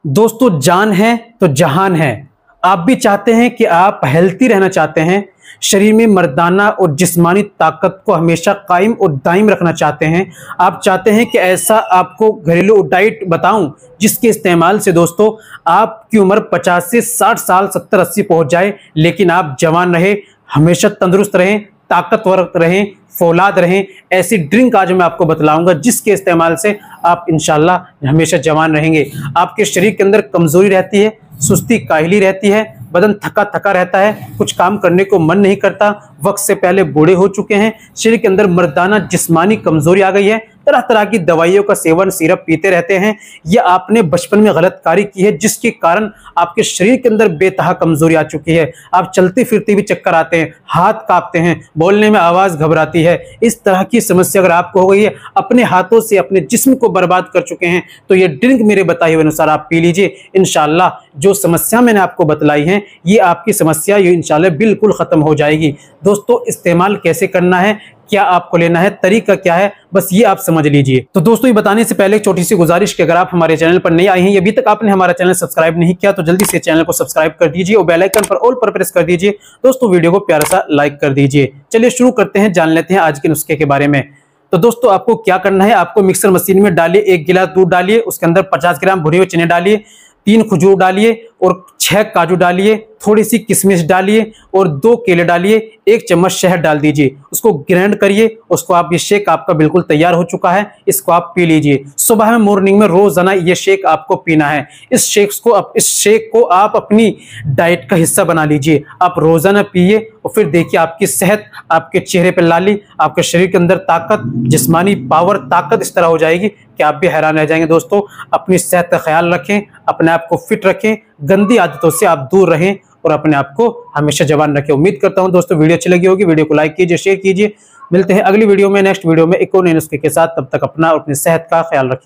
दोस्तों, जान है तो जहान है। आप भी चाहते हैं कि आप हेल्थी रहना चाहते हैं, शरीर में मर्दाना और जिस्मानी ताकत को हमेशा कायम और दायम रखना चाहते हैं। आप चाहते हैं कि ऐसा आपको घरेलू डाइट बताऊं जिसके इस्तेमाल से दोस्तों आपकी उम्र 50 से 60 साल 70-80 पहुंच जाए, लेकिन आप जवान रहे, हमेशा तंदुरुस्त रहें, ताकतवर रहें, फौलाद रहें। ऐसी ड्रिंक आज मैं आपको बतलाऊंगा जिसके इस्तेमाल से आप इंशाल्लाह हमेशा जवान रहेंगे। आपके शरीर के अंदर कमजोरी रहती है, सुस्ती काहिली रहती है, बदन थका थका रहता है, कुछ काम करने को मन नहीं करता, वक्त से पहले बूढ़े हो चुके हैं, शरीर के अंदर मर्दाना जिस्मानी कमजोरी आ गई है, तरह तरह की दवाइयों का सेवन सिरप पीते रहते हैं, या आपने बचपन में गलत कारी की है जिसके कारण आपके शरीर के अंदर बेतहा कमजोरी आ चुकी है। आप चलते फिरते भी चक्कर आते हैं, हाथ कांपते हैं, बोलने में आवाज घबराती है। इस तरह की समस्या अगर आपको हो गई है, अपने हाथों से अपने जिस्म को बर्बाद कर चुके हैं, तो ये ड्रिंक मेरे बताए हुए अनुसार आप पी लीजिए। इंशाल्लाह जो समस्या मैंने आपको बतलाई है, ये आपकी समस्या ये इंशाल्लाह बिल्कुल खत्म हो जाएगी। दोस्तों, इस्तेमाल कैसे करना है, क्या आपको लेना है, तरीका क्या है, बस ये आप समझ लीजिए। तो दोस्तों, ये बताने से पहले एक छोटी सी गुजारिश कि अगर आप हमारे चैनल पर नए आए हैं, अभी तक आपने हमारा चैनल सब्सक्राइब नहीं किया, तो जल्दी से चैनल को सब्सक्राइब कर दीजिए और बेल आइकन पर ऑल पर प्रेस कर दीजिए। दोस्तों, वीडियो को प्यारा सा लाइक कर दीजिए। चलिए शुरू करते हैं, जान लेते हैं आज के नुस्खे के बारे में। तो दोस्तों, आपको क्या करना है, आपको मिक्सर मशीन में डालिए, 1 गिलास दूध डालिए, उसके अंदर 50 ग्राम भुने हुए चने डालिए, 3 खजूर डालिए और 6 काजू डालिए, थोड़ी सी किशमिश डालिए और 2 केले डालिए, 1 चम्मच शहद डाल दीजिए, उसको ग्राइंड करिए। उसको आप, ये शेक आपका बिल्कुल तैयार हो चुका है, इसको आप पी लीजिए। सुबह में मॉर्निंग में रोजाना ये शेक आपको पीना है। इस शेक को आप अपनी डाइट का हिस्सा बना लीजिए, आप रोजाना पिए और फिर देखिए आपकी सेहत, आपके चेहरे पर लाली, आपके शरीर के अंदर ताकत, जिस्मानी पावर, ताकत इस तरह हो जाएगी कि आप भी हैरान रह जाएंगे। दोस्तों, अपनी सेहत का ख्याल रखें, अपने आप को फिट रखें, गंदी आदतों से आप दूर रहें और अपने आप को हमेशा जवान रखें। उम्मीद करता हूं दोस्तों वीडियो अच्छी लगी होगी। वीडियो को लाइक कीजिए, शेयर कीजिए। मिलते हैं अगली वीडियो में, नेक्स्ट वीडियो में एक और नए नुस्खे के साथ। तब तक अपना और अपनी सेहत का ख्याल रखें।